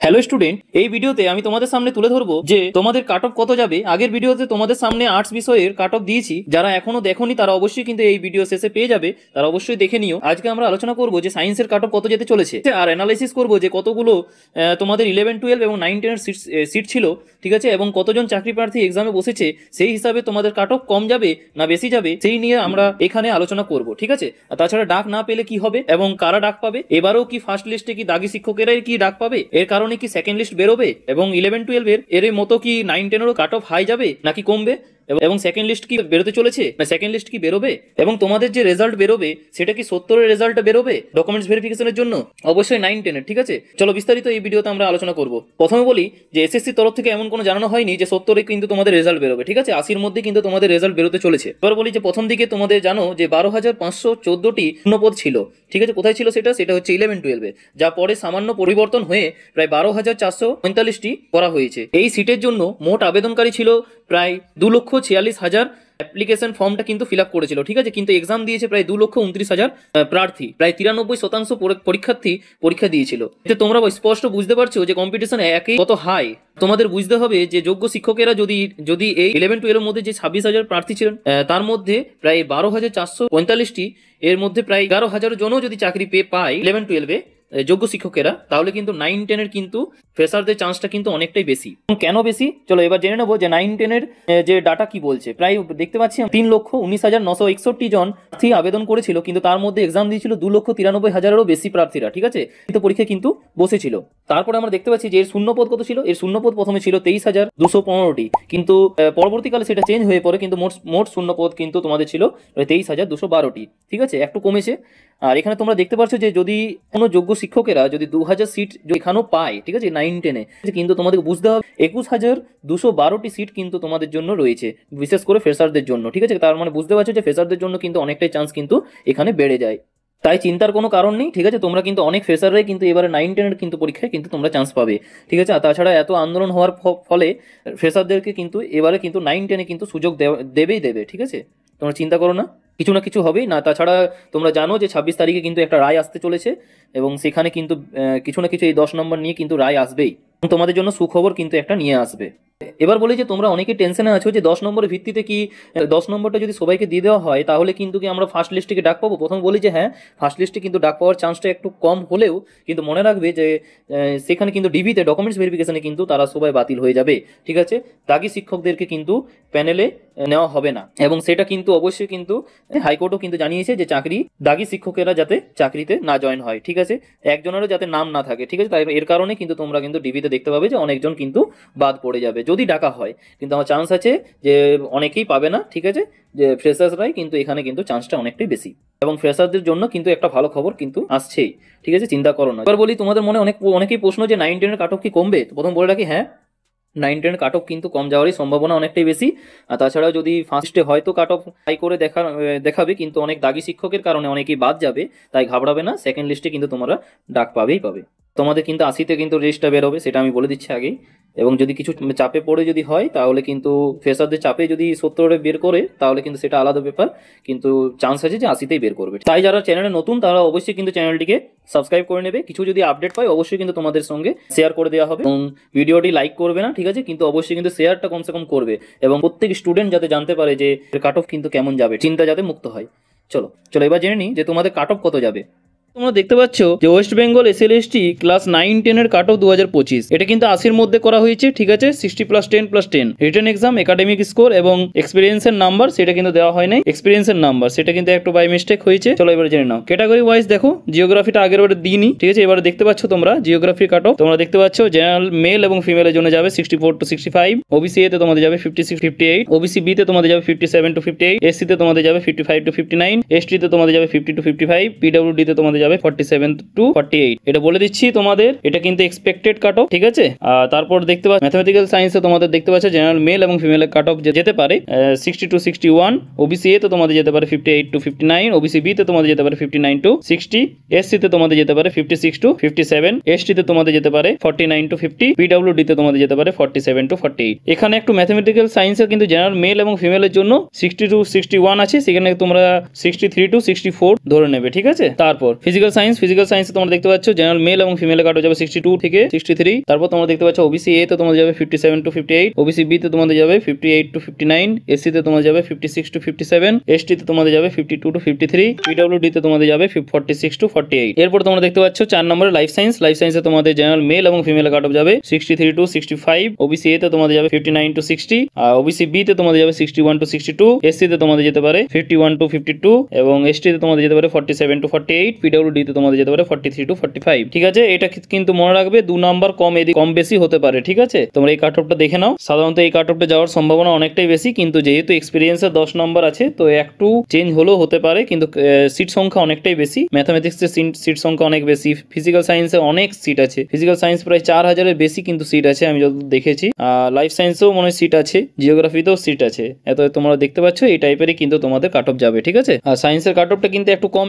Hello student, এই ভিডিওতে আমি তোমাদের সামনে তুলে ধরবো যে তোমাদের কাট অফ কত যাবে। আগের ভিডিওতে তোমাদের সামনে আর্টস বিষয়ের কাট অফ দিয়েছি, যারা এখনো দেখোনি তারা অবশ্যই কিন্তু এই ভিডিও শেষে পেয়ে যাবে, তারা অবশ্যই দেখে নিও। আজকে আমরা আলোচনা করবো যে সায়েন্সের কাট অফ কত যেতে চলেছে আর অ্যানালাইসিস করবো যে কতগুলো তোমাদের 11-12 এবং 9-10 সিট ছিল, ঠিক আছে, এবং কতজন চাকরি প্রার্থী এক্সামে বসেছে, সেই হিসাবে তোমাদের কাট অফ কম যাবে না বেশি যাবে সেই নিয়ে আমরা এখানে আলোচনা করব, ঠিক আছে। আর তাছাড়া ডাক না পেলে কি হবে এবং কারা ডাক পাবে, এবারেও কি ফার্স্ট লিস্টে কি দাগি শিক্ষকেরাই কি ডাক পাবে, এর কারণে কি সেকেন্ড লিস্ট বেরোবে, এবং 11-12 এর মতো কি 9-10 কাট অফ হাই যাবে নাকি কমবে, এবং সেকেন্ড লিস্ট কি বেরোতে চলেছে না সেকেন্ড লিস্ট কি বেরোবে, এবং তোমাদের যে রেজাল্ট বেরোবে সেটা কি 70-এর রেজাল্ট বেরোবে ডকুমেন্টস ভেরিফিকেশনের জন্য, অবশ্যই 9-10-এর, ঠিক আছে। চলো বিস্তারিত এই ভিডিওতে আমরা আলোচনা করব। প্রথমে বলি যে এসএসসি তরফ থেকে এমন কোনো জানানো হয়নি যে 70-এ কিন্তু তোমাদের রেজাল্ট বেরোবে, ঠিক আছে, 80-এর মধ্যে কিন্তু তোমাদের রেজাল্ট বেরোতে চলেছে। এবার বলি যে প্রথম দিকে তোমাদের জানো যে 12,514টি শূন্যপদ ছিল, ঠিক আছে। কোথায় ছিল সেটা হচ্ছে 11-12-এ, যা পরে সামান্য পরিবর্তন হয়ে প্রায় 12,445টি করা হয়েছে। এই সিটের জন্য মোট আবেদনকারী ছিল প্রায় 2,46,000। অ্যাপ্লিকেশন ফর্মটা কিন্তু ফিল আপ করেছিল, ঠিক আছে, কিন্তু এক্সাম দিয়েছে প্রায় 2,29,000 প্রার্থী, প্রায় 93% পরীক্ষার্থী পরীক্ষা দিয়েছিল। এতে তোমরা স্পষ্ট বুঝতে পারছো যে কম্পিটিশন একই কত হাই। তোমাদের বুঝতে হবে যে যোগ্য শিক্ষকেরা যদি এই 11-12 মধ্যে যে 26,000 প্রার্থী ছিলেন তার মধ্যে প্রায় 12,445টি, এর মধ্যে প্রায় 11,000 জনও যদি চাকরি পায় 11-12-এ যোগ্য শিক্ষকেরা, তাহলে কিন্তু 9-10-এর কিন্তু ফ্রেশারদের চান্সটা কিন্তু অনেকটাই বেশি। কেন বেশি চলো এবার জেনে নেবো যে 9-10-এর যে ডাটা কি বলছে। প্রায় দেখতে পাচ্ছি 3,19,961 জন প্রার্থী আবেদন করেছিল, কিন্তু তার মধ্যে এক্সাম দিয়েছিল 2,93,000-এরও বেশি প্রার্থীরা, ঠিক আছে, কিন্তু পরীক্ষা কিন্তু বসেছিল। তারপরে আমরা দেখতে পাচ্ছি যে এর শূন্যপদ কত ছিল। এর শূন্যপদ প্রথমে ছিল 23,215টি, কিন্তু পরবর্তীকালে সেটা চেঞ্জ হয়ে পড়ে, কিন্তু মোট শূন্যপদ কিন্তু তোমাদের ছিল 23,212টি, ঠিক আছে, একটু কমেছে। আর এখানে তোমরা দেখতে পাচ্ছ যে যদি কোনো যোগ্য শিক্ষকেরা যদি 2,000 সিট এখানেও পায়, ঠিক আছে, 9-10-এ, কিন্তু তোমাদের বুঝতে হবে 21,212টি সিট কিন্তু তোমাদের জন্য রয়েছে, বিশেষ করে ফ্রেশারদের জন্য, ঠিক আছে। তার মানে বুঝতে পারছো যে ফ্রেশারদের জন্য কিন্তু অনেকটাই চান্স কিন্তু এখানে বেড়ে যায়। তাই চিন্তার কোনো কারণ নেই, ঠিক আছে। তোমরা কিন্তু অনেক ফ্রেশাররাই কিন্তু এবারে 9-10-এর কিন্তু পরীক্ষায় কিন্তু তোমরা চান্স পাবে, ঠিক আছে। আর তাছাড়া এত আন্দোলন হওয়ার ফলে ফ্রেশারদেরকে কিন্তু এবারে কিন্তু 9-10-এ কিন্তু সুযোগ দেবে, ঠিক আছে। তোমরা চিন্তা করো না, কিছু না কিছু হবেই না। তাছাড়া তোমরা জানো যে 26 তারিখে কিন্তু একটা রায় আসতে চলেছে, এবং সেখানে কিন্তু কিছু না কিছু এই 10 নম্বর নিয়ে কিন্তু রায় আসবেই, তোমাদের জন্য সুখবর কিন্তু একটা নিয়ে আসবে। এবার বলি যে তোমরা অনেকে টেনশনে আছো যে 10 নম্বরের ভিত্তিতে কি 10 নম্বরটা যদি সবাইকে দিয়ে দেওয়া হয় তাহলে কিন্তু কি আমরা ফার্স্ট লিস্টে ডাক পাবো। প্রথম বলি যে হ্যাঁ, ফার্স্ট লিস্টে কিন্তু ডাক পাওয়ার চান্সটা একটু কম হলেও কিন্তু মনে রাখবে যে সেখানে কিন্তু ডিবিতে ডকুমেন্টস ভেরিফিকেশনে কিন্তু তারা সবাই বাতিল হয়ে যাবে, ঠিক আছে। দাগি শিক্ষকদেরকে কিন্তু প্যানেলে নেওয়া হবে না, এবং সেটা কিন্তু অবশ্যই কিন্তু হাইকোর্টও কিন্তু জানিয়েছে যে দাগি শিক্ষকেরা যাতে চাকরিতে না জয়েন হয়, ঠিক আছে, একজনেরও যাতে নাম না থাকে, ঠিক আছে। তাই এর কারণে কিন্তু তোমরা কিন্তু ডিবিতে দেখতে পাবে যে অনেকজন কিন্তু বাদ পড়ে যাবে যদি ডাকা হয়, কিন্তু আমার চান্স আছে যে অনেকেই পাবে না, ঠিক আছে, যে ফ্রেশার্সরাই কিন্তু এখানে কিন্তু চান্সটা অনেকটাই বেশি, এবং ফ্রেশারদের জন্য কিন্তু একটা ভালো খবর কিন্তু আসছেই, ঠিক আছে, চিন্তা করো না। এবার বলি তোমাদের মনে অনেকেই প্রশ্ন যে 9-10-এর কাট অফ কি কমবে। তো প্রথম বলে রাখি হ্যাঁ, 9-10 কাট অফ কিন্তু কম যাওয়ারই সম্ভাবনা অনেকটাই বেশি। আর তাছাড়াও যদি ফার্স্টে হয়তো কাট অফ হাই করে দেখাবে, কিন্তু অনেক দাগি শিক্ষকের কারণে অনেকেই বাদ যাবে, তাই ঘাবড়াবে না, সেকেন্ড লিস্টে কিন্তু তোমরা ডাক পাবে। তোমাদের কিন্তু 80-তে কিন্তু রেজিস্টটা বেরোবে, সেটা আমি বলে দিচ্ছি আগেই। এবং যদি কিছু চাপে পড়ে যদি হয় তাহলে কিন্তু ফ্রেশারদের চাপে যদি 70-এ বের করে তাহলে কিন্তু সেটা আলাদা ব্যাপার, কিন্তু চান্স আছে যে 80-তেই বের করবে। তাই যারা চ্যানেলে নতুন তারা অবশ্যই কিন্তু চ্যানেলটিকে সাবস্ক্রাইব করে নেবে। কিছু যদি আপডেট পাই অবশ্যই কিন্তু তোমাদের সঙ্গে শেয়ার করে দেওয়া হবে, এবং ভিডিওটি লাইক করবে না, ঠিক আছে, কিন্তু অবশ্যই কিন্তু শেয়ারটা কমসে কম করবে, এবং প্রত্যেক স্টুডেন্ট যাতে জানতে পারে যে কাট অফ কিন্তু কেমন যাবে, চিন্তা যাতে মুক্ত হয়। চলো এবার জেনে নিই যে তোমাদের কাট অফ কত যাবে। তোমরা দেখতে পাচ্ছ যে ওয়েস্ট বেঙ্গল SLST ক্লাস 9-10-এর কাট অফ 2025, এটা কিন্তু 80-এর মধ্যে করা হয়েছে, ঠিক আছে। 60+10+10 রিটেন এক্সাম, একাডেমিক স্কোর এবং এক্সপিরিয়েন্সের নাম্বার সেটা কিন্তু দেওয়া হয় নাই, এক্সপিরিয়েন্সের নাম্বার সেটা কিন্তু একটু বাই মিস্টেক হয়েছে। চলো এবারে জেনে নাও ক্যাটাগরি ওয়াইজ। দেখো জিওগ্রাফিটা আগের বারে দিইনি, ঠিক আছে, এবারে দেখতে পাচ্ছ তোমরা জিওগ্রাফির কাট অফ। তোমরা দেখতে পাচ্ছ জেনারেল মেল এবং ফিমেলের জন্য যাবে 64-65, ওবিসি এতে তোমাদের যাবে 56-58, ওবিসি বি তে তোমাদের যাবে 57-58, এসসি তে তোমাদের যাবে 55-59, এসটি তে তোমাদের যাবে 50-55, পিডব্লিউডি তে তোমাদের যাবে 47-48। এটা বলে দিচ্ছি তোমাদের, এটা কিন্তু এক্সপেক্টেড কাট অফ, ঠিক আছে। তারপর দেখতে পাচ্ছ ম্যাথমেটিক্যাল সায়েন্সে তোমাদের দেখতে পাচ্ছ জেনারেল মেল এবং ফিমেলের কাট অফ যেতে পারে 60-61, ওবিসি এ তে তোমাদের যেতে পারে 58-59, ওবিসি বি তে তোমাদের যেতে পারে 59-60, এসসি তে তোমাদের যেতে পারে 56-57, এসটি তে তোমাদের যেতে পারে 49-50, পিডব্লিউডি তে তোমাদের যেতে পারে 47-48। এখানে একটু ম্যাথমেটিক্যাল সায়েন্সের কিন্তু জেনারেল মেল এবং ফিমেলের জন্য 60-61 আছে, সেখানে তোমরা 63-64 ধরে নেবে, ঠিক আছে। তারপর ফিজিক্যাল ফিজিক্যাল সায়েন্সে তোমরা দেখতে পাচ্ছ জেনারেল মেল এবং ফিমেল কাট যাবে 62 থেকে 63। তারপর তোমরা দেখতে পাচ্ছ ওবিসি এ তে তোমাদের যাবে 57 টু 58, ওবিসি বি তে তোমাদের যাবে 58 টু 59, এসসি তে তোমাদের যাবে 56 টু 57, এসটি তে তোমাদের যাবে 52 টু 53, পিডব্লিউডি তে তোমাদের যাবে 46 টু 48। এরপর তোমরা দেখতে পাচ্ছ 4 নম্বরে লাইফ সায়েন্সে তোমাদের জেনারেল মেল এবং ফিমেল কাট যাবে 63 টু 65, ওবিসি এ তে তোমাদের যাবে 59 টু 60, আর ওবিসি বি তে তোমাদের যাবে 61 টু 62, এসসি তে তোমাদের যেতে পারে 51 টু 52 এবং এসটি তে তোমাদের যেতে পারে 47 টু 48, পিডব্লিউডি তে তোমাদের যেতে পারে 43 টু 45। ঠিক আছে, এটা কিন্তু মনে রাখবে 2 নাম্বার কম বেশি হতে পারে। ঠিক আছে, তোমরা এই কাট অফটা দেখে নাও। সাধারণত এই কাট অফটা যাওয়ার সম্ভাবনা অনেকটাই বেশি, কিন্তু যেহেতু এক্সপিরিয়েন্সের 10 নম্বর আছে তো একটু চেঞ্জ হলেও হতে পারে, কিন্তু সিট সংখ্যা অনেকটাই বেশি। ম্যাথামেটিক্সের সিট সংখ্যা অনেক বেশি, ফিজিক্যাল সায়েন্সে অনেক সিট আছে, ফিজিক্যাল সায়েন্স প্রায় 4000-এর বেশি কিন্তু সিট আছে আমি যত দেখেছি। লাইফ সায়েন্সেও মনে হয় সিট আছে, জিওগ্রাফিতেও সিট আছে। এত তোমরা দেখতে পাচ্ছ এই টাইপেরই কিন্তু তোমাদের কাট অফ যাবে। ঠিক আছে, আর সায়েন্সের কাট অফটা কিন্তু একটু কম